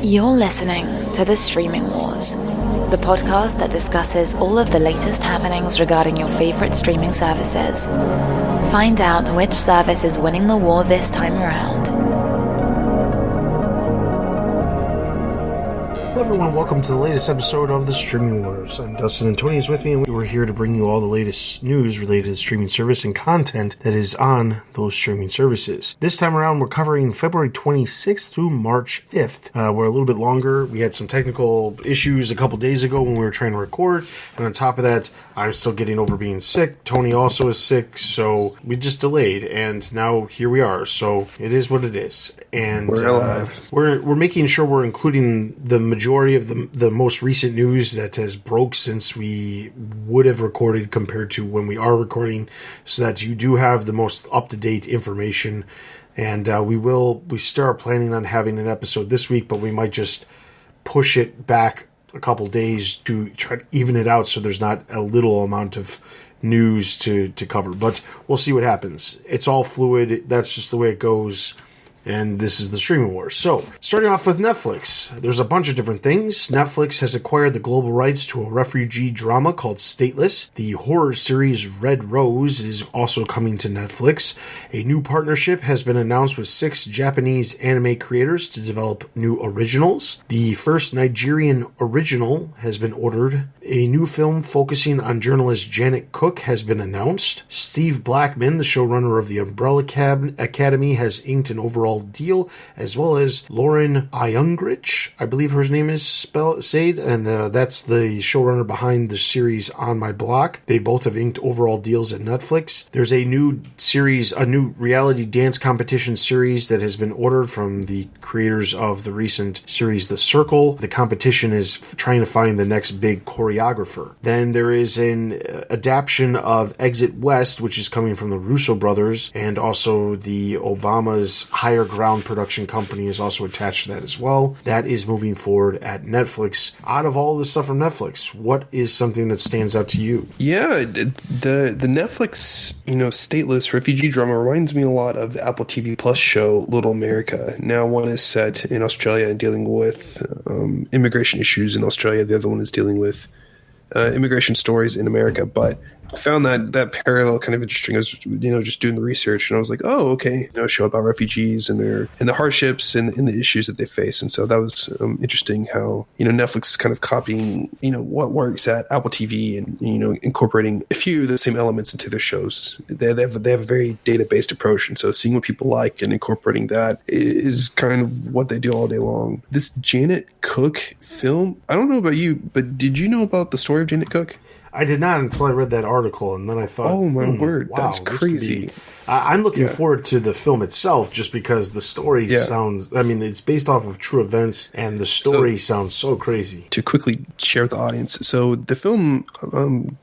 You're listening to The Streaming Wars, the podcast that discusses all of the latest happenings regarding your favorite streaming services. Find out which service is winning the war this time around. Hello everyone, welcome to the latest episode of The Streaming Wars. I'm Dustin and Tony is with me, and we're here to bring you all the latest news related to the streaming service and content that is on those streaming services. This time around, we're covering February 26th through March 5th. We're a little bit longer. We had some technical issues a couple days ago when we were trying to record, and on top of that, I'm still getting over being sick. Tony also is sick, so we just delayed, and now here we are. So it is what it is. And we're alive. We're making sure we're including the majority of the most recent news that has broke since we would have recorded compared to when we are recording, so that you do have the most up-to-date information. And we still are planning on having an episode this week, but we might just push it back a couple days to try to even it out so there's not a little amount of news to cover. But we'll see what happens. It's all fluid. That's just the way it goes. And this is the Streaming Wars. So, starting off with Netflix. There's a bunch of different things. Netflix has acquired the global rights to a refugee drama called Stateless. The horror series Red Rose is also coming to Netflix. A new partnership has been announced with 6 Japanese anime creators to develop new originals. The first Nigerian original has been ordered. A new film focusing on journalist Janet Cook has been announced. Steve Blackman, the showrunner of the Umbrella Academy, has inked an overall deal, as well as Lauren Iungrich, I believe her name is said, and that's the showrunner behind the series On My Block. They both have inked overall deals at Netflix. There's a new series, a new reality dance competition series that has been ordered from the creators of the recent series The Circle. The competition is trying to find the next big choreographer. Then there is an adaptation of Exit West, which is coming from the Russo brothers, and also the Obama's Higher Ground production company is also attached to that as well. That is moving forward at Netflix. Out of all this stuff from Netflix, what is something that stands out to you? Yeah, the Netflix, stateless refugee drama reminds me a lot of the Apple TV Plus show Little America. Now one is set in Australia and dealing with immigration issues in Australia. The other one is dealing with immigration stories in America, but I found that parallel kind of interesting. I was, just doing the research, and I was like, oh, okay, a show about refugees and the hardships and the issues that they face. And so that was interesting how, Netflix is kind of copying, what works at Apple TV and, incorporating a few of the same elements into their shows. They have a very data-based approach. And so seeing what people like and incorporating that is kind of what they do all day long. This Janet Cook film, I don't know about you, but did you know about the story of Janet Cook? I did not until I read that article, and then I thought, oh my word, wow, that's crazy. I'm looking forward to the film itself just because the story sounds, it's based off of true events, and the story sounds so crazy. To quickly share with the audience, so the film,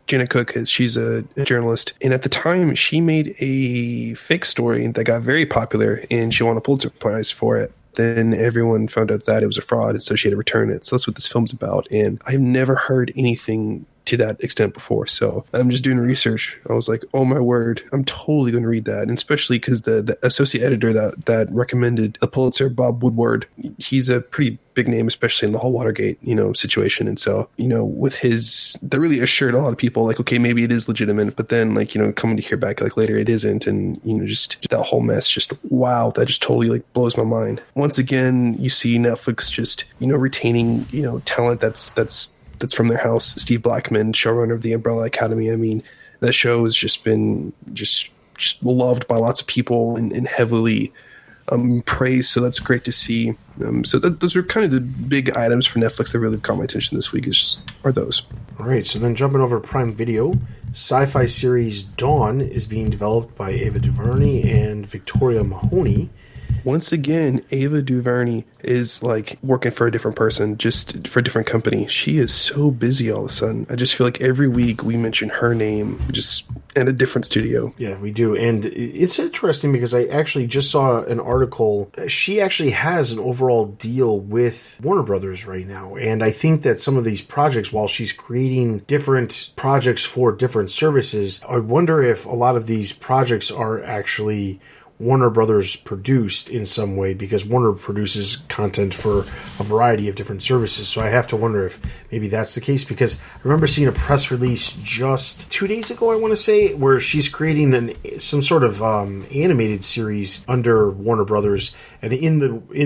Janet Cook, she's a journalist, and at the time she made a fake story that got very popular, and she won a Pulitzer Prize for it. Then everyone found out that it was a fraud, and so she had to return it. So that's what this film's about, and I've never heard anything to that extent before. So I'm just doing research. I was like, oh my word, I'm totally going to read that. And especially because the associate editor that recommended the Pulitzer, Bob Woodward, he's a pretty big name, especially in the whole Watergate, situation. And so, with that really assured a lot of people, like, okay, maybe it is legitimate, but then coming to hear back, like later it isn't. And, just that whole mess, just, wow, that just totally blows my mind. Once again, you see Netflix just, retaining, talent that's from their house. Steve Blackman, showrunner of the Umbrella Academy. That show has just been just loved by lots of people and heavily praised. So that's great to see. So those are kind of the big items for Netflix that really caught my attention this week. Are those. All right. So then jumping over to Prime Video, sci-fi series Dawn is being developed by Ava DuVernay and Victoria Mahoney. Once again, Ava DuVernay is like working for a different person, just for a different company. She is so busy all of a sudden. I just feel like every week we mention her name just at a different studio. Yeah, we do. And it's interesting because I actually just saw an article. She actually has an overall deal with Warner Brothers right now. And I think that some of these projects, while she's creating different projects for different services, I wonder if a lot of these projects are actually Warner Brothers produced in some way, because Warner produces content for a variety of different services. So I have to wonder if maybe that's the case, because I remember seeing a press release just 2 days ago, I want to say, where she's creating some sort of animated series under Warner Brothers. And in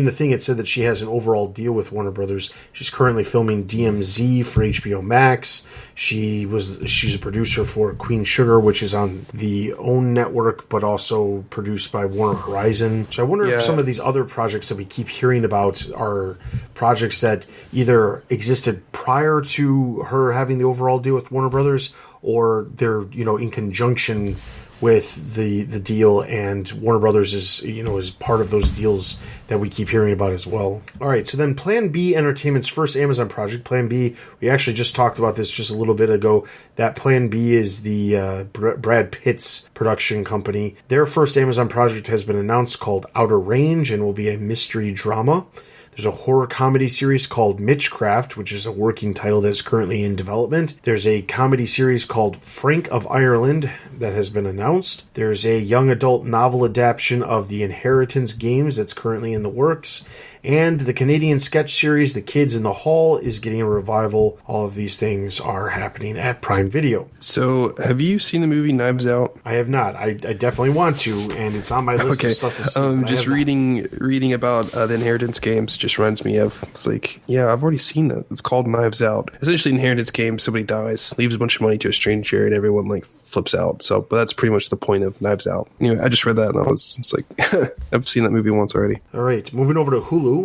the thing, it said that she has an overall deal with Warner Brothers. She's currently filming DMZ for HBO Max. She's a producer for Queen Sugar, which is on the OWN network, but also produced by Warner Horizon. So I wonder if some of these other projects that we keep hearing about are projects that either existed prior to her having the overall deal with Warner Brothers, or they're, in conjunction with the deal, and Warner Brothers is part of those deals that we keep hearing about as well. All right, so then Plan B Entertainment's first Amazon project, Plan B, we actually just talked about this just a little bit ago. That Plan B is the Brad Pitt's production company. Their first Amazon project has been announced, called Outer Range, and will be a mystery drama. There's a horror comedy series called Mitchcraft, which is a working title that's currently in development. There's a comedy series called Frank of Ireland that has been announced. There's a young adult novel adaptation of the Inheritance games that's currently in the works. And the Canadian sketch series, The Kids in the Hall, is getting a revival. All of these things are happening at Prime Video. So, have you seen the movie Knives Out? I have not. I definitely want to, and it's on my list of stuff to see. Just reading about the Inheritance games just reminds me of, it's like, yeah, I've already seen that. It's called Knives Out. Essentially, Inheritance game, somebody dies, leaves a bunch of money to a stranger, and everyone flips out. So, but that's pretty much the point of Knives Out. Anyway, I just read that and it's like, I've seen that movie once already. All right, moving over to Hulu.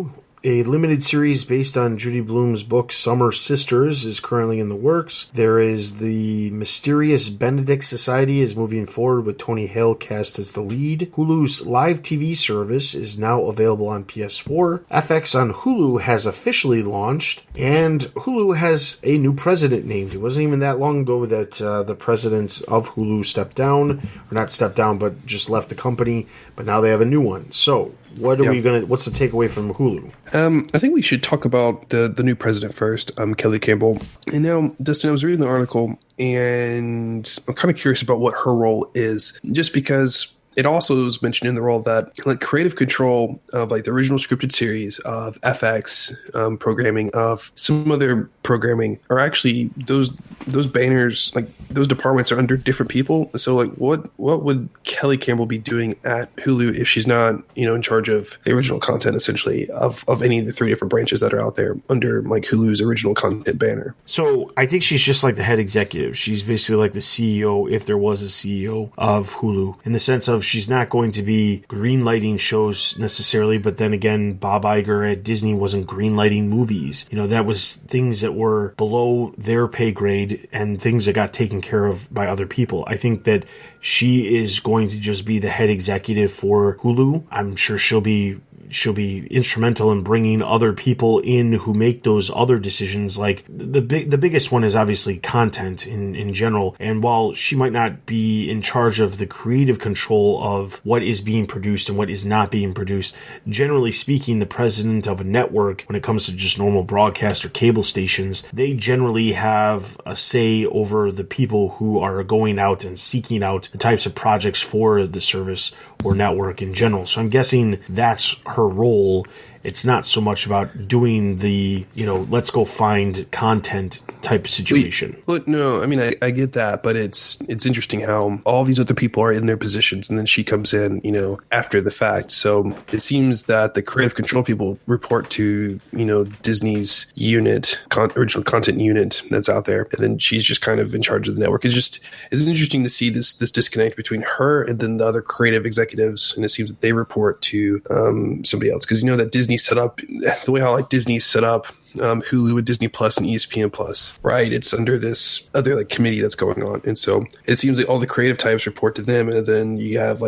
A limited series based on Judy Blume's book Summer Sisters is currently in the works. There is the Mysterious Benedict Society is moving forward with Tony Hale cast as the lead. Hulu's live TV service is now available on PS4. FX on Hulu has officially launched, and Hulu has a new president named. It wasn't even that long ago that the president of Hulu stepped down, or not stepped down, but just left the company, but now they have a new one. So, what's the takeaway from Hulu? I think we should talk about the new president first, Kelly Campbell. And now, Dustin, I was reading the article, and I'm kind of curious about what her role is, just because it also was mentioned in the role that creative control of the original scripted series, of FX programming, of some other programming, are actually those banners, those departments are under different people. So what would Kelly Campbell be doing at Hulu if she's not in charge of the original content, essentially, of any of the three different branches that are out there under Hulu's original content banner? So I think she's just like the head executive. She's basically like the CEO, if there was a CEO of Hulu, in the sense of she's not going to be greenlighting shows necessarily, but then again, Bob Iger at Disney wasn't greenlighting movies. That was things that were below their pay grade and things that got taken care of by other people. I think that she is going to just be the head executive for Hulu. I'm sure she'll be instrumental in bringing other people in who make those other decisions. The biggest one is obviously content in general. And while she might not be in charge of the creative control of what is being produced and what is not being produced, generally speaking, the president of a network, when it comes to just normal broadcast or cable stations, they generally have a say over the people who are going out and seeking out the types of projects for the service or network in general. So I'm guessing that's her role. It's not so much about doing the, let's go find content type situation. Look, no, I mean, I get that, but it's interesting how all these other people are in their positions and then she comes in, after the fact. So it seems that the creative control people report to, Disney's unit, original content unit that's out there. And then she's just kind of in charge of the network. It's interesting to see this disconnect between her and then the other creative executives. And it seems that they report to somebody else. Because that Disney set up, the way how Disney set up Hulu and Disney Plus and ESPN Plus, right? It's under this other committee that's going on. And so it seems like all the creative types report to them. And then you have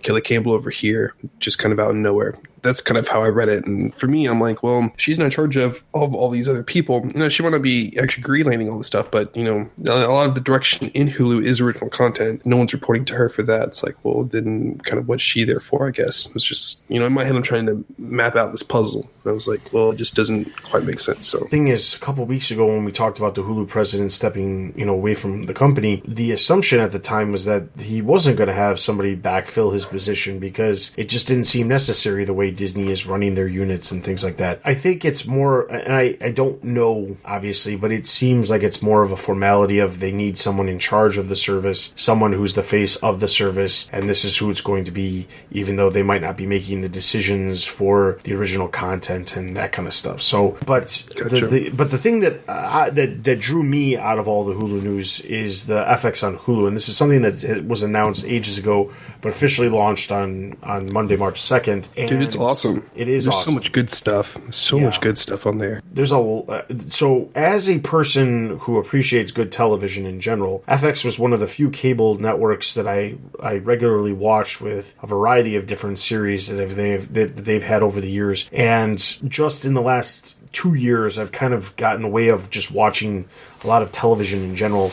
Kelly Campbell over here, just kind of out of nowhere. that's kind of how I read it. And for me, I'm like, well, she's not in charge of all these other people. She might not be actually greenlighting all this stuff, but a lot of the direction in Hulu is original content. No one's reporting to her for that. It's like, well, then kind of what's she there for, I guess. It's just, in my head, I'm trying to map out this puzzle. And I was like, well, it just doesn't quite make sense. So the thing is, a couple of weeks ago when we talked about the Hulu president stepping, away from the company, the assumption at the time was that he wasn't going to have somebody backfill his position because it just didn't seem necessary the way Disney is running their units and things like that. I think it's more, and I don't know, obviously, but it seems like it's more of a formality of they need someone in charge of the service, someone who's the face of the service, and this is who it's going to be, even though they might not be making the decisions for the original content and that kind of stuff. So, but Gotcha. the thing that drew me out of all the Hulu news is the FX on Hulu, and this is something that was announced ages ago, but officially launched on Monday, March 2nd. And dude, it's awesome. It is There's awesome. so much good stuff. Much good stuff on there. There's so as a person who appreciates good television in general, FX was one of the few cable networks that I regularly watched with a variety of different series that they've had over the years. And just in the last 2 years, I've kind of gotten away of just watching a lot of television in general,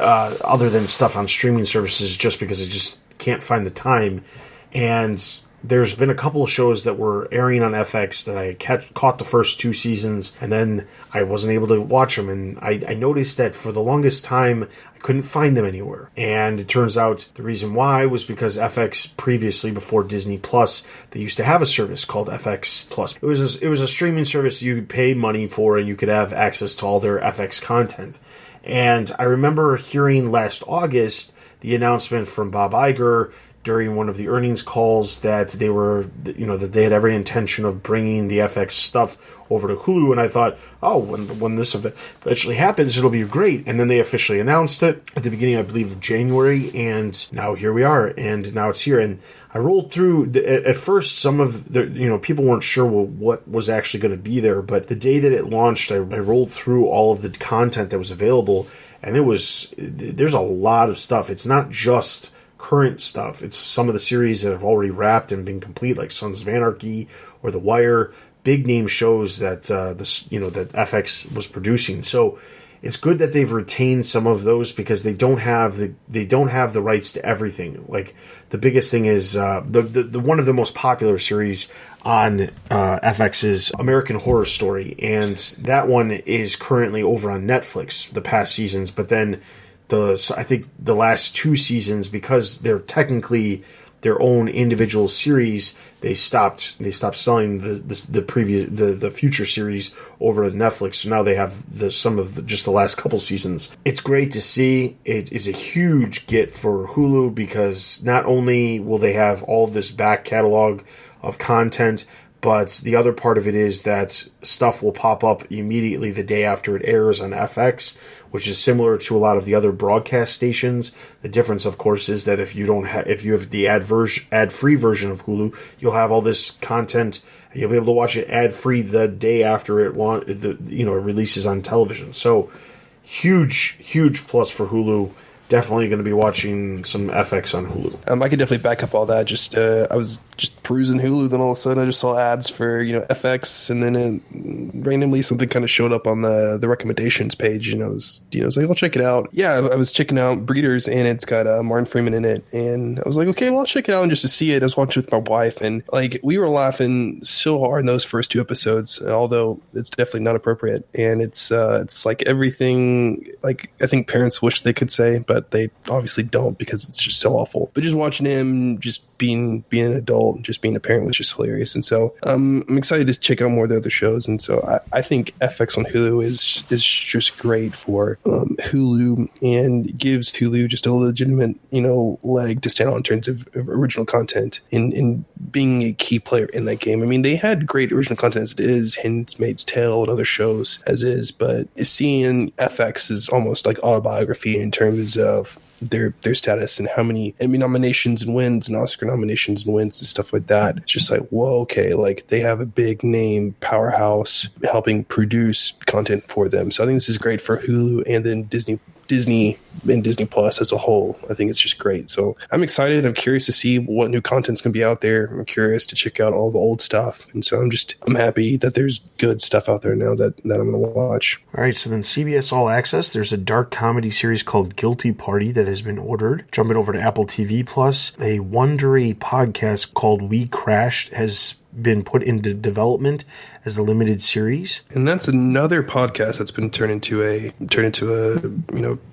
other than stuff on streaming services, just because I just can't find the time. And there's been a couple of shows that were airing on FX that I caught the first 2 seasons, and then I wasn't able to watch them. And I noticed that for the longest time, I couldn't find them anywhere. And it turns out the reason why was because FX previously, before Disney Plus, they used to have a service called FX Plus. It was a streaming service you could pay money for, and you could have access to all their FX content. And I remember hearing last August the announcement from Bob Iger during one of the earnings calls that they were, that they had every intention of bringing the FX stuff over to Hulu. And I thought, oh, when this eventually happens, it'll be great. And then they officially announced it at the beginning, I believe, of January. And now here we are. And now it's here. And I rolled through, at first, some of the, people weren't sure what was actually going to be there. But the day that it launched, I rolled through all of the content that was available. And there's a lot of stuff. It's not just current stuff. It's some of the series that have already wrapped and been complete, like Sons of Anarchy or The Wire, big name shows that that FX was producing. So it's good that they've retained some of those because they don't have the rights to everything. Like the biggest thing is the one of the most popular series on FX is American Horror Story, and that one is currently over on Netflix, the past seasons, but then I think the last 2 seasons, because they're technically their own individual series, they stopped selling the future series over to Netflix. So now they have just the last couple seasons. It's great to see. It is a huge get for Hulu because not only will they have all of this back catalog of content, but the other part of it is that stuff will pop up immediately the day after it airs on FX, which is similar to a lot of the other broadcast stations. The difference, of course, is that if you have the ad-free version of Hulu, you'll have all this content and you'll be able to watch it ad-free the day after it releases on television. So huge plus for Hulu. Definitely going to be watching some FX on Hulu. I could definitely back up all that. I was just perusing Hulu, then all of a sudden I just saw ads for FX, and then randomly something kind of showed up on the recommendations page, and I was like, I'll check it out. Yeah, I was checking out Breeders, and it's got Martin Freeman in it, and I was like, okay, well, I'll check it out, and just to see it, I was watching with my wife, and like we were laughing so hard in those first 2 episodes, although it's definitely not appropriate, and it's like everything like I think parents wish they could say, but they obviously don't because it's just so awful. But just watching him just being an adult, just being a parent was just hilarious. And so I'm excited to check out more of the other shows. And so I think FX on Hulu is just great for Hulu and gives Hulu just a legitimate, leg to stand on in terms of original content and being a key player in that game. I mean, they had great original content as it is, Handmaid's Tale and other shows as is, but seeing FX is almost like autobiography in terms of their status and how many Emmy nominations and wins and Oscar nominations and wins and stuff like that. It's just like, whoa, okay, like they have a big name powerhouse helping produce content for them. So I think this is great for Hulu and then Disney Disney and Disney Plus as a whole. I think it's just great. So I'm excited. I'm curious to see what new content's going to be out there. I'm curious to check out all the old stuff. And so I'm happy that there's good stuff out there now that I'm going to watch. All right, so then CBS All Access, there's a dark comedy series called Guilty Party that has been ordered. Jumping over to Apple TV Plus, a Wondery podcast called We Crashed has been put into development as a limited series. And that's another podcast that's been turned into a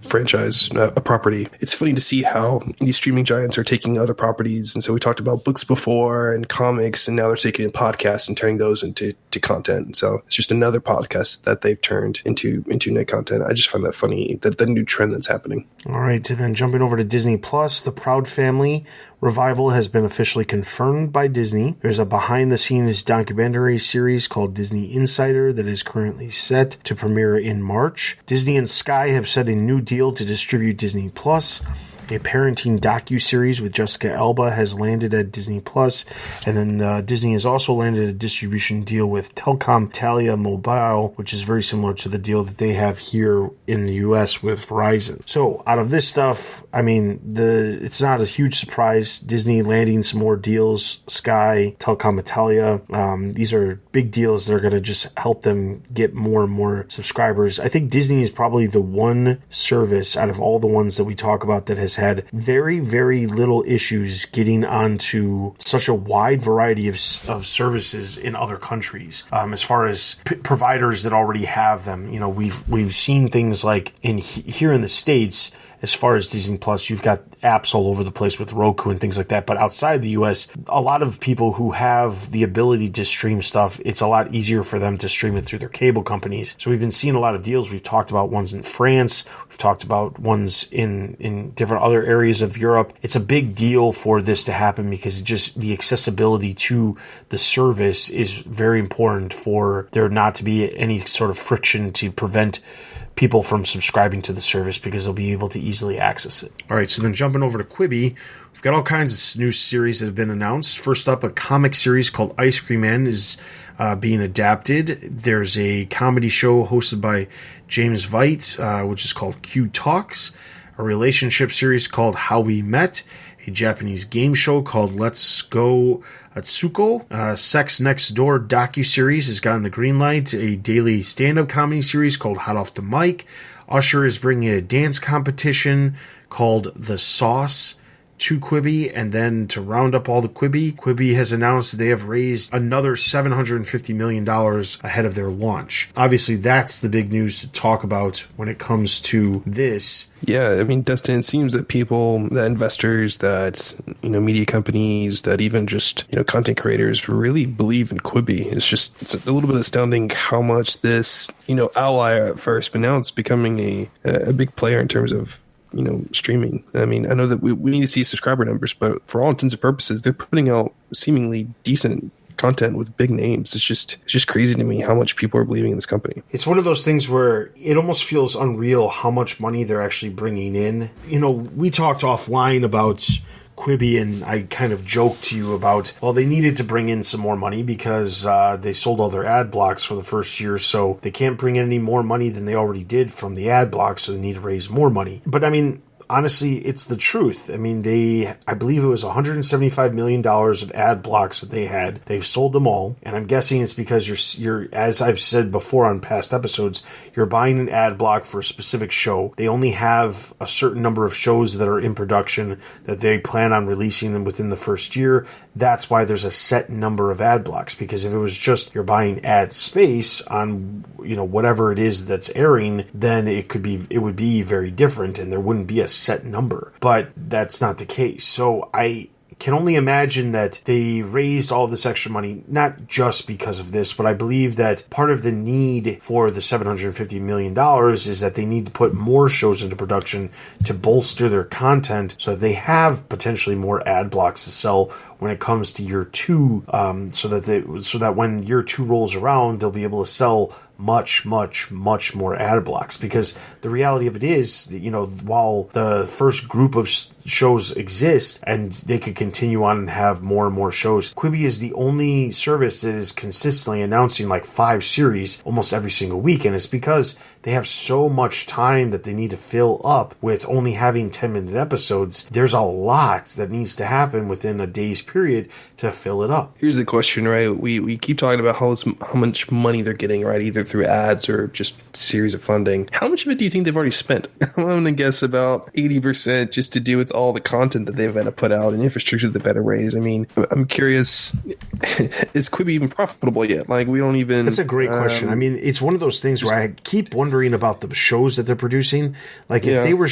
franchise, a property. It's funny to see how these streaming giants are taking other properties. And so we talked about books before and comics, and now they're taking in podcasts and turning those into content. And so it's just another podcast that they've turned into net content. I just find that funny, that the new trend that's happening. All right, so then jumping over to Disney Plus, The Proud Family revival has been officially confirmed by Disney. There's a behind-the-scenes documentary series called Disney Insider that is currently set to premiere in March. Disney and Sky have set a new deal to distribute Disney Plus. A parenting docuseries with Jessica Alba has landed at Disney Plus, and then Disney has also landed a distribution deal with Telecom Italia Mobile, which is very similar to the deal that they have here in the US with Verizon. So out of this stuff, I mean, it's not a huge surprise. Disney landing some more deals, Sky, Telecom Italia. These are big deals that are going to just help them get more and more subscribers. I think Disney is probably the one service out of all the ones that we talk about that has had very, very little issues getting onto such a wide variety of services in other countries. As far as providers that already have them, we've seen things like here in the States. As far as Disney Plus, you've got apps all over the place with Roku and things like that. But outside the US, a lot of people who have the ability to stream stuff, it's a lot easier for them to stream it through their cable companies. So we've been seeing a lot of deals. We've talked about ones in France. We've talked about ones in different other areas of Europe. It's a big deal for this to happen because just the accessibility to the service is very important for there not to be any sort of friction to prevent people from subscribing to the service because they'll be able to easily access it. All right, so then jumping over to Quibi, we've got all kinds of new series that have been announced. First up, a comic series called Ice Cream Man is being adapted. There's a comedy show hosted by James Veidt, which is called Q Talks, a relationship series called How We Met, a Japanese game show called Let's Go Atsuko. Sex Next Door docuseries has gotten the green light. A daily stand-up comedy series called Hot Off the Mic. Usher is bringing a dance competition called The Sauce to Quibi. And then to round up all the Quibi has announced that they have raised another $750 million ahead of their launch. Obviously, that's the big news to talk about when it comes to this. Yeah, I mean, Dustin, it seems that people, that investors, that, media companies, that even just, content creators really believe in Quibi. It's a little bit astounding how much this, ally at first, but now it's becoming a big player in terms of, streaming. I mean, I know that we need to see subscriber numbers, but for all intents and purposes, they're putting out seemingly decent content with big names. It's just crazy to me how much people are believing in this company. It's one of those things where it almost feels unreal how much money they're actually bringing in. We talked offline about Quibi, and I kind of joked to you about, well, they needed to bring in some more money because they sold all their ad blocks for the first year, so they can't bring in any more money than they already did from the ad blocks, so they need to raise more money. But I mean, honestly, it's the truth. I mean, I believe it was $175 million of ad blocks that they had. They've sold them all. And I'm guessing it's because you're, as I've said before on past episodes, you're buying an ad block for a specific show. They only have a certain number of shows that are in production that they plan on releasing them within the first year. That's why there's a set number of ad blocks, because if it was just you're buying ad space on, whatever it is that's airing, then it would be very different and there wouldn't be a set number. But that's not the case. So I can only imagine that they raised all this extra money, not just because of this, but I believe that part of the need for the $750 million is that they need to put more shows into production to bolster their content so that they have potentially more ad blocks to sell when it comes to year 2, so that when year 2 rolls around, they'll be able to sell much more ad blocks. Because the reality of it is that, while the first group of shows exist and they could continue on and have more and more shows, Quibi is the only service that is consistently announcing like 5 series almost every single week. And it's because they have so much time that they need to fill up with only having 10-minute episodes. There's a lot that needs to happen within a day's period to fill it up. Here's the question, right? We keep talking about how much money they're getting, right? Either through ads or just series of funding. How much of it do you think they've already spent? I'm going to guess about 80% just to do with all the content that they've had to put out and infrastructure that they've had to raise. I mean, I'm curious, is Quibi even profitable yet? Like, we don't even... That's a great question. I mean, it's one of those things where I keep wondering about the shows that they're producing. Like, if they were...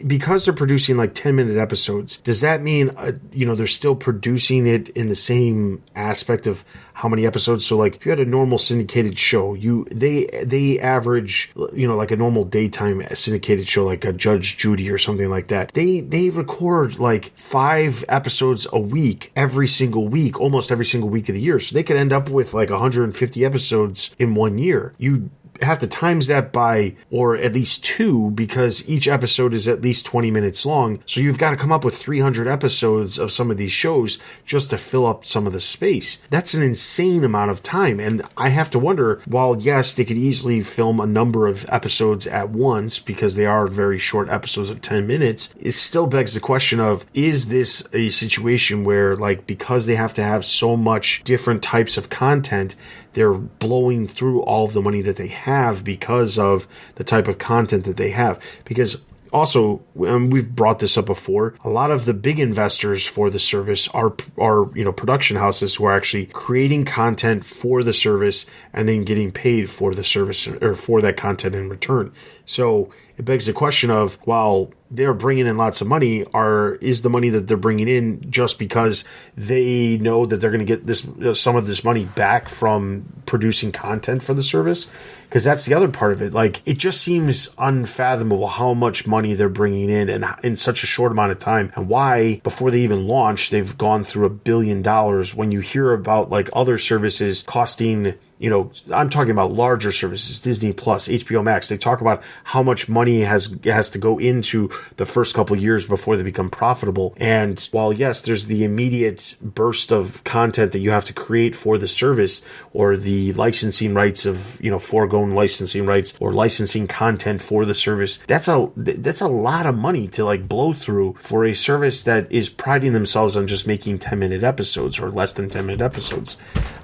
because they're producing, like, 10-minute episodes, does that mean, they're still producing it in the same aspect of how many episodes? So, like, if you had a normal syndicated show, they average, like a normal daytime syndicated show, like a Judge Judy or something like that. They record like 5 episodes a week, every single week, almost every single week of the year. So they could end up with like 150 episodes in 1 year. You have to times that by, or at least 2, because each episode is at least 20 minutes long. So you've got to come up with 300 episodes of some of these shows just to fill up some of the space. That's an insane amount of time. And I have to wonder, while yes, they could easily film a number of episodes at once because they are very short episodes of 10 minutes, it still begs the question of, is this a situation where, like, because they have to have so much different types of content, they're blowing through all of the money that they have because of the type of content that they have? Because also, we've brought this up before, a lot of the big investors for the service are production houses who are actually creating content for the service and then getting paid for the service or for that content in return. So it begs the question of, while they're bringing in lots of money, is the money that they're bringing in just because they know that they're going to get some of this money back from producing content for the service? Because that's the other part of it. Like, it just seems unfathomable how much money they're bringing in and in such a short amount of time, and why before they even launch they've gone through $1 billion. When you hear about like other services costing, I'm talking about larger services, Disney Plus, HBO Max, they talk about how much money has to go into the first couple of years before they become profitable. And while yes, there's the immediate burst of content that you have to create for the service, or the licensing rights of, foregone licensing rights or licensing content for the service, that's a lot of money to like blow through for a service that is priding themselves on just making 10-minute episodes or less than 10-minute episodes.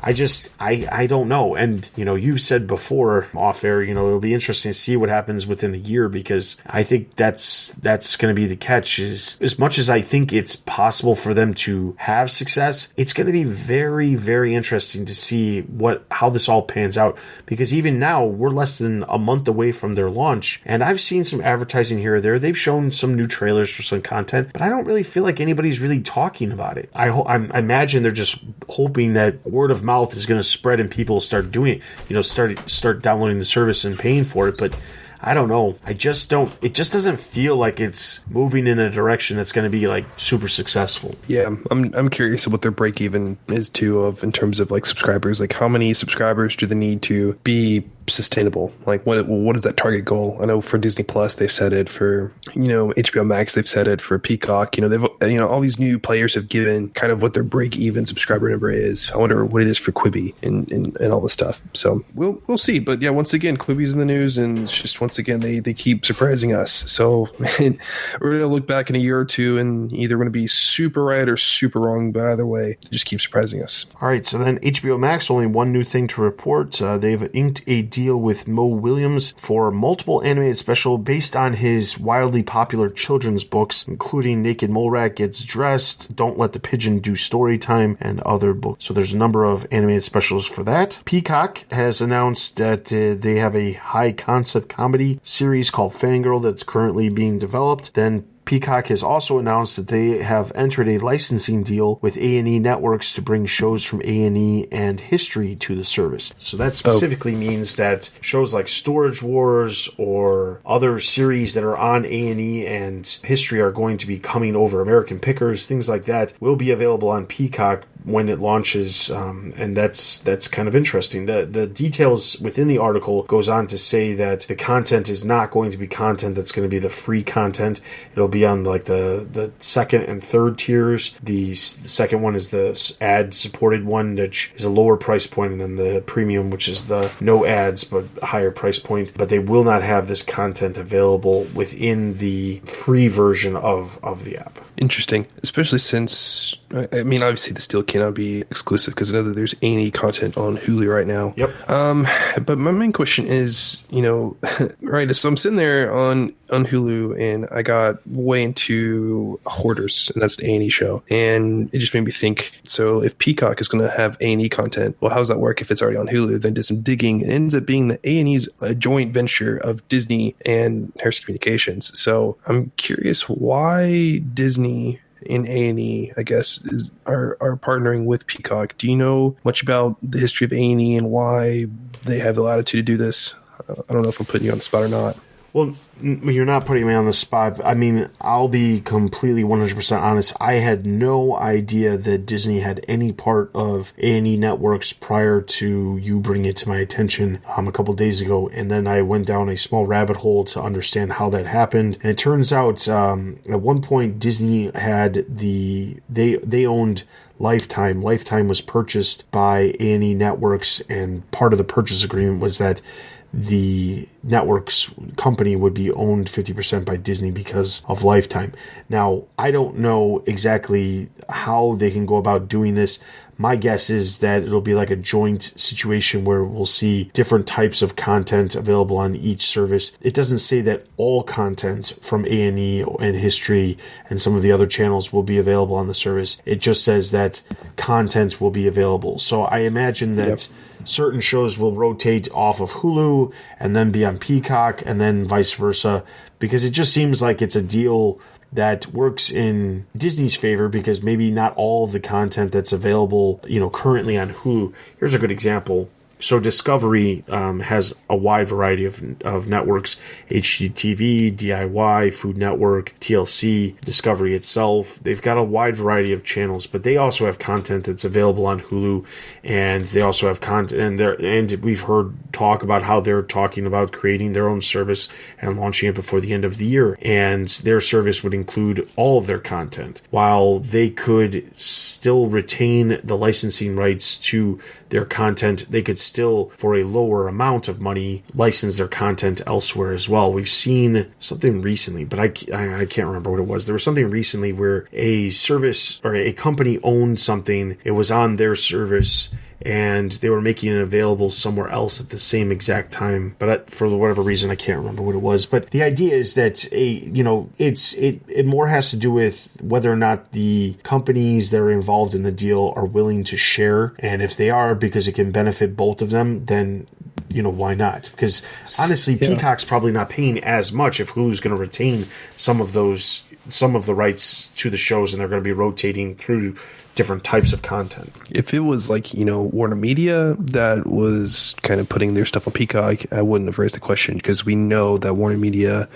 I don't know. And, you've said before off air, it'll be interesting to see what happens within a year, because I think that's going to be the catch. Is as much as I think it's possible for them to have success, it's going to be very, very interesting to see how this all pans out, because even now we're less than a month away from their launch, and I've seen some advertising here or there. They've shown some new trailers for some content, but I don't really feel like anybody's really talking about it. I imagine they're just hoping that word of mouth is going to spread and people start doing it, start downloading the service and paying for it. But I don't know. It just doesn't feel like it's moving in a direction that's going to be like super successful. Yeah, I'm curious what their break even is too, in terms of like subscribers. Like, how many subscribers do they need to be sustainable? Like, what is that target goal? I know for Disney Plus they've set it, for HBO Max they've set it, for Peacock they've all these new players have given kind of what their break even subscriber number is. I wonder what it is for Quibi and all this stuff. So we'll see. But yeah, once again, Quibi's in the news, and it's just, once again, they keep surprising us. So we're gonna look back in a year or two and either going to be super right or super wrong, but either way, they just keep surprising us. All right, so then HBO Max, only one new thing to report. They've inked a deal with Mo Williams for multiple animated special based on his wildly popular children's books, including Naked Mole Rat Gets Dressed, Don't Let the Pigeon Do Story Time, and other books. So there's a number of animated specials for that. Peacock has announced that they have a high concept comedy series called Fangirl that's currently being developed. Then Peacock has also announced that they have entered a licensing deal with A&E Networks to bring shows from A&E and history to the service. So that specifically means that shows like Storage Wars or other series that are on A&E and history are going to be coming over. American Pickers, things like that, will be available on Peacock when it launches, and that's kind of interesting. The details within the article goes on to say that the content is not going to be content that's going to be the free content. It'll be on like the second and third tiers. The second one is the ad-supported one, which is a lower price point, and then the premium, which is the no ads but higher price point. But they will not have this content available within the free version of the app. Interesting, especially since, I mean, obviously this deal cannot be exclusive because I know that there's A&E content on Hulu right now. Yep. But my main question is, right, so I'm sitting there on Hulu and I got way into Hoarders, and that's an A&E show. And it just made me think, so if Peacock is going to have A&E content, well, how does that work if it's already on Hulu? Then did some digging. It ends up being that A&E's a joint venture of Disney and Hearst Communications. So I'm curious why Disney in A&E, I guess, are partnering with Peacock. Do you know much about the history of A&E and why they have the latitude to do this? I don't know if I'm putting you on the spot or not. Well, you're not putting me on the spot. I mean, I'll be completely 100% honest. I had no idea that Disney had any part of A&E Networks prior to you bringing it to my attention a couple days ago. And then I went down a small rabbit hole to understand how that happened. And it turns out at one point Disney had they owned Lifetime. Lifetime was purchased by A&E Networks, and part of the purchase agreement was that the network's company would be owned 50% by Disney because of Lifetime. Now, I don't know exactly how they can go about doing this. My guess is that it'll be like a joint situation where we'll see different types of content available on each service. It doesn't say that all content from A&E and History and some of the other channels will be available on the service. It just says that content will be available. So I imagine that certain shows will rotate off of Hulu and then be on Peacock and then vice versa, because it just seems like it's a deal that works in Disney's favor, because maybe not all of the content that's available, currently on Hulu. Here's a good example. So Discovery has a wide variety of networks: HGTV, DIY, Food Network, TLC, Discovery itself. They've got a wide variety of channels, but they also have content that's available on Hulu, and they also have content. And we've heard talk about how they're talking about creating their own service and launching it before the end of the year. And their service would include all of their content, while they could still retain the licensing rights to their content. They could still, for a lower amount of money, license their content elsewhere as well. We've seen something recently, but I can't remember what it was. There was something recently where a service or a company owned something. It was on their service, and they were making it available somewhere else at the same exact time. But for whatever reason, I can't remember what it was. But the idea is that it more has to do with whether or not the companies that are involved in the deal are willing to share. And if they are, because it can benefit both of them, then why not? Because honestly, Peacock's probably not paying as much if Hulu's going to retain some of the rights to the shows, and they're going to be rotating through different types of content. If it was like, Warner Media that was kind of putting their stuff on Peacock, I wouldn't have raised the question, because we know that Warner Media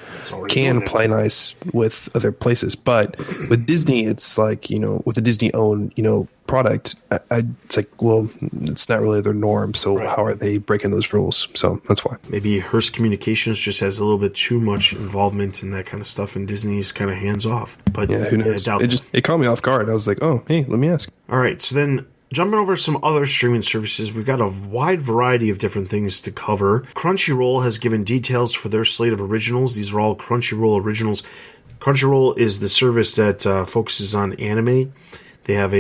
can play nice with other places. But with Disney, it's like, with the Disney owned, product, it's like, well, it's not really their norm. So How are they breaking those rules? So that's why. Maybe Hearst Communications just has a little bit too much involvement in that kind of stuff, and Disney's kind of hands off. But yeah, who knows? It caught me off guard. I was like, oh, hey, let me ask. All right, so then jumping over some other streaming services, we've got a wide variety of different things to cover. Crunchyroll has given details for their slate of originals. These are all Crunchyroll originals. Crunchyroll is the service that focuses on anime. They have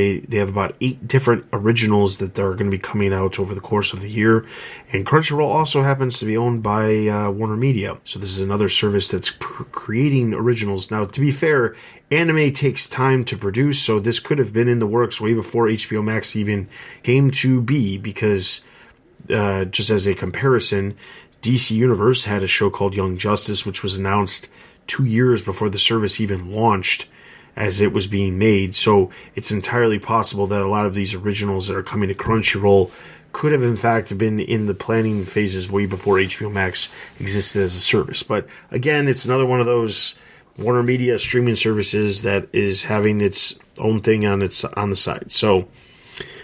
about 8 different originals that are going to be coming out over the course of the year. And Crunchyroll also happens to be owned by Warner Media. So this is another service that's creating originals. Now, to be fair, anime takes time to produce, so this could have been in the works way before HBO Max even came to be, because just as a comparison, DC Universe had a show called Young Justice, which was announced 2 years before the service even launched as it was being made. So it's entirely possible that a lot of these originals that are coming to Crunchyroll could have in fact been in the planning phases way before HBO Max existed as a service. But again, it's another one of those Warner Media streaming services that is having its own thing on the side. So,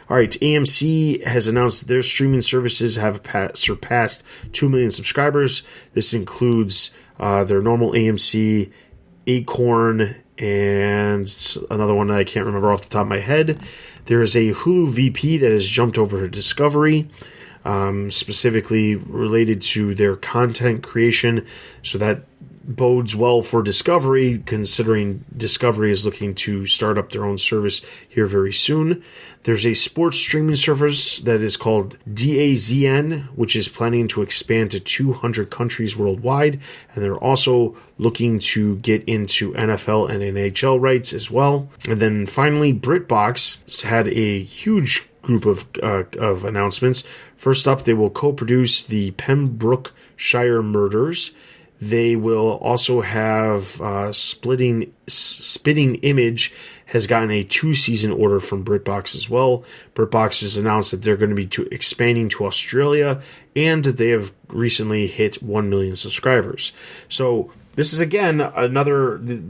all right, AMC has announced their streaming services have surpassed 2 million subscribers. This includes their normal AMC, Acorn, and another one that I can't remember off the top of my head. There is a Hulu VP that has jumped over to Discovery, specifically related to their content creation. So that bodes well for Discovery, considering Discovery is looking to start up their own service here very soon. There's a sports streaming service that is called DAZN, which is planning to expand to 200 countries worldwide. And they're also looking to get into NFL and NHL rights as well. And then finally, BritBox had a huge group of announcements. First up, they will co-produce the Pembrokeshire Murders. They will also have Spitting Image has gotten a 2-season order from BritBox as well. BritBox has announced that they're going to be expanding to Australia, and they have recently hit 1 million subscribers. So this is again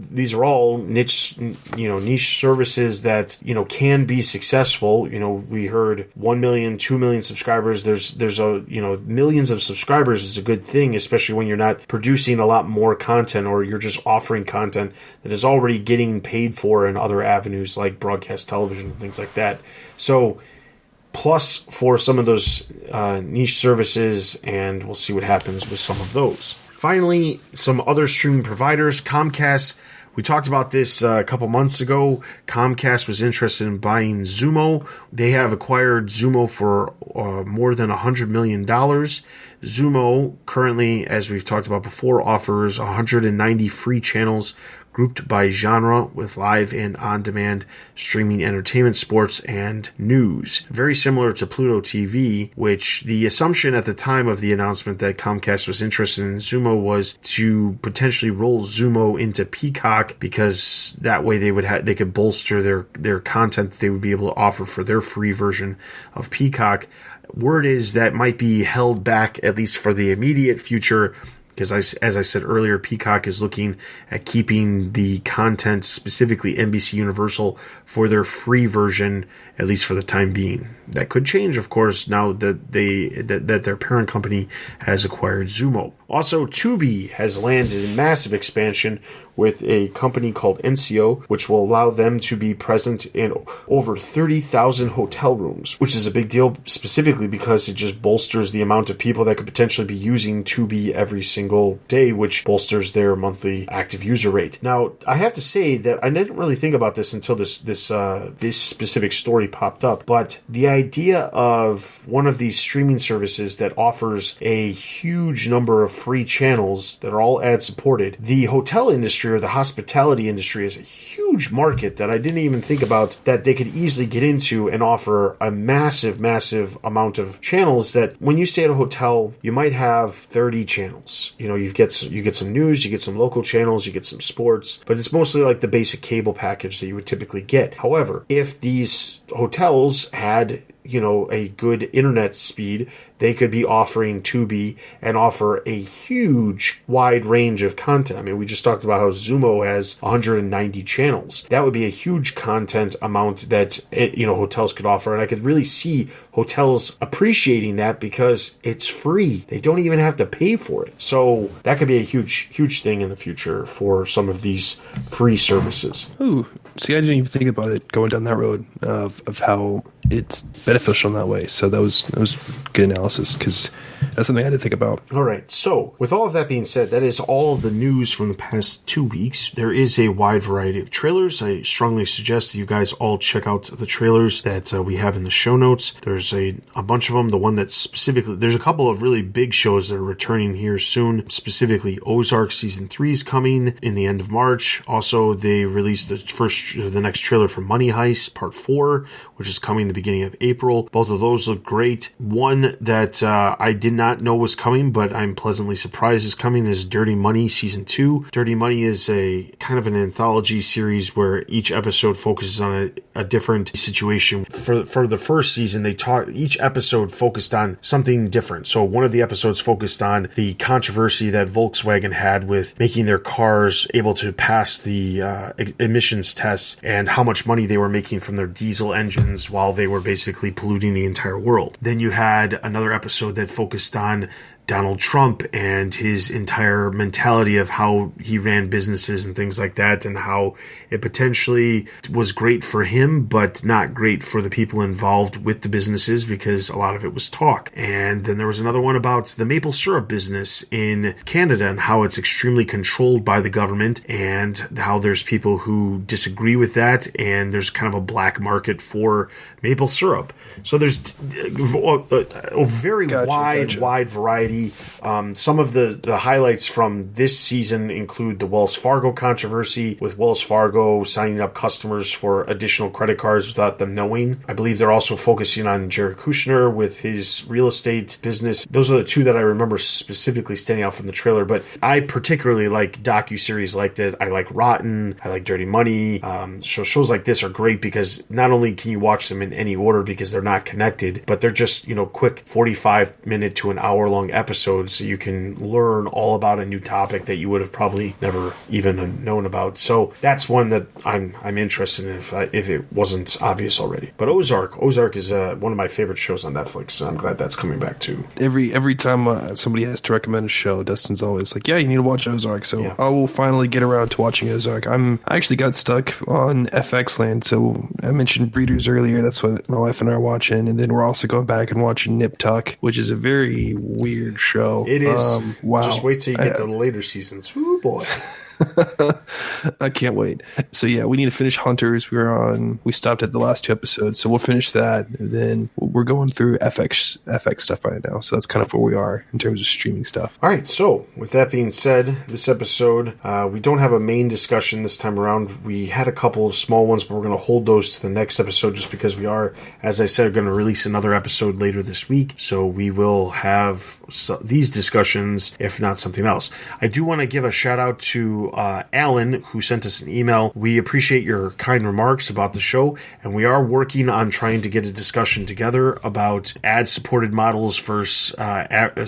these are all niche services that can be successful. We heard 1 million, 2 million subscribers. There's millions of subscribers is a good thing, especially when you're not producing a lot more content, or you're just offering content that is already getting paid for in other avenues like broadcast television and things like that. So plus for some of those niche services, and we'll see what happens with some of those. Finally, some other streaming providers. Comcast, we talked about this a couple months ago. Comcast was interested in buying Zoomo. They have acquired Zoomo for more than $100 million. Zoomo currently, as we've talked about before, offers 190 free channels grouped by genre with live and on-demand streaming entertainment, sports, and news. Very similar to Pluto TV, which the assumption at the time of the announcement that Comcast was interested in Zoomo was to potentially roll Zoomo into Peacock, because that way they could bolster their content that they would be able to offer for their free version of Peacock. Word is that might be held back, at least for the immediate future, because as I said earlier, Peacock is looking at keeping the content, specifically NBC Universal, for their free version, at least for the time being. That could change, of course, now that that their parent company has acquired Zoomo. Also, Tubi has landed a massive expansion with a company called NCO, which will allow them to be present in over 30,000 hotel rooms, which is a big deal, specifically because it just bolsters the amount of people that could potentially be using Tubi every single day, which bolsters their monthly active user rate. Now, I have to say that I didn't really think about this until this specific story popped up, but the idea of one of these streaming services that offers a huge number of free channels that are all ad-supported, the hotel industry or the hospitality industry is a huge market that I didn't even think about that they could easily get into and offer a massive, massive amount of channels. That when you stay at a hotel, you might have 30 channels. You get some news, you get some local channels, you get some sports, but it's mostly like the basic cable package that you would typically get. However, if these hotels had a good internet speed, they could be offering Tubi and offer a huge wide range of content. I mean, we just talked about how Zoomo has 190 channels. That would be a huge content amount that hotels could offer, and I could really see hotels appreciating that because it's free. They don't even have to pay for it. So that could be a huge thing in the future for some of these free services. Ooh, see, I didn't even think about it going down that road of how it's beneficial in that way. So that was good analysis, because that's something I had to think about. All right. So with all of that being said, that is all of the news from the past 2 weeks. There is a wide variety of trailers. I strongly suggest that you guys all check out the trailers that we have in the show notes. There's a bunch of them. The one that's specifically, there's a couple of really big shows that are returning here soon. Specifically, Ozark Season 3 is coming in the end of March. Also, they released the next trailer for Money Heist Part 4, which is coming the beginning of April. Both of those look great. One that I did not know was coming, but I'm pleasantly surprised is coming, is Dirty Money Season 2. Dirty Money is a kind of an anthology series where each episode focuses on a different situation. For the first season, each episode focused on something different. So one of the episodes focused on the controversy that Volkswagen had with making their cars able to pass the emissions tests and how much money they were making from their diesel engines while they were basically polluting the entire world. Then you had another episode that focused on Donald Trump and his entire mentality of how he ran businesses and things like that, and how it potentially was great for him, but not great for the people involved with the businesses because a lot of it was talk. And then there was another one about the maple syrup business in Canada and how it's extremely controlled by the government and how there's people who disagree with that, and there's kind of a black market for maple syrup. So there's a very wide variety. Some of the highlights from this season include the Wells Fargo controversy, with Wells Fargo signing up customers for additional credit cards without them knowing. I believe they're also focusing on Jared Kushner with his real estate business. Those are the two that I remember specifically standing out from the trailer, but I particularly like docuseries like that. I like Rotten. I like Dirty Money. Shows like this are great because not only can you watch them in any order because they're not connected, but they're just, quick 45-minute to an hour-long episodes, so you can learn all about a new topic that you would have probably never even known about. So that's one that I'm interested in if it wasn't obvious already. But Ozark is one of my favorite shows on Netflix, so I'm glad that's coming back too. Every time somebody has to recommend a show, Dustin's always like, yeah, you need to watch Ozark. So yeah. I will finally get around to watching Ozark. I actually got stuck on FX land, so I mentioned Breeders earlier. That's what my wife and I are watching, and then we're also going back and watching Nip Tuck, which is a very weird show. It is. Wow. Just wait till you get to the later seasons. Ooh, boy. I can't wait. So yeah, we need to finish Hunters. We stopped at the last 2 episodes, so we'll finish that, and then we're going through FX stuff right now. So that's kind of where we are in terms of streaming stuff. All right. So with that being said, this episode, we don't have a main discussion this time around. We had a couple of small ones, but we're going to hold those to the next episode just because we are, as I said, going to release another episode later this week. So we will have these discussions, if not something else. I do want to give a shout out to Alan, who sent us an email. We appreciate your kind remarks about the show, and we are working on trying to get a discussion together about ad-supported models versus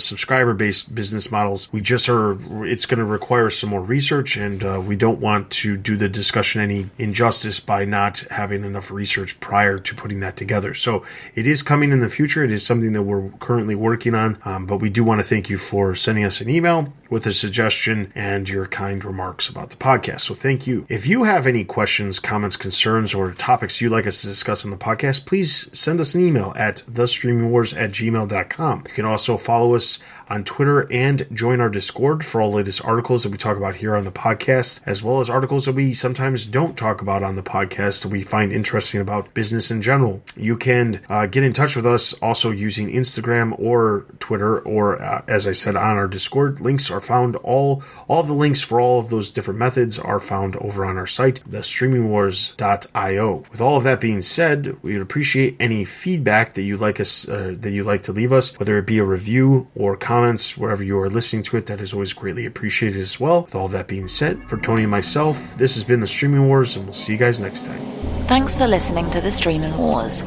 subscriber-based business models. It's going to require some more research, and we don't want to do the discussion any injustice by not having enough research prior to putting that together. So it is coming in the future. It is something that we're currently working on, but we do want to thank you for sending us an email with a suggestion and your kind remarks about the podcast. So thank you. If you have any questions, comments, concerns, or topics you'd like us to discuss on the podcast, please send us an email at thestreamingwars@gmail.com. You can also follow us on Twitter and join our Discord for all the latest articles that we talk about here on the podcast, as well as articles that we sometimes don't talk about on the podcast that we find interesting about business in general. You can get in touch with us also using Instagram or Twitter, or as I said, on our Discord. Links are found, all the links for all of those different methods are found over on our site, thestreamingwars.io. With all of that being said, we would appreciate any feedback that you'd like to leave us, whether it be a review or comments wherever you are listening to it. That is always greatly appreciated as well. With all that being said, for Tony and myself, this has been the Streaming Wars, and we'll see you guys next time. Thanks for listening to the Streaming Wars.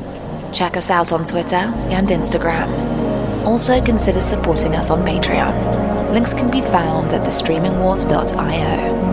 Check us out on Twitter and Instagram. Also consider supporting us on Patreon. Links can be found at thestreamingwars.io.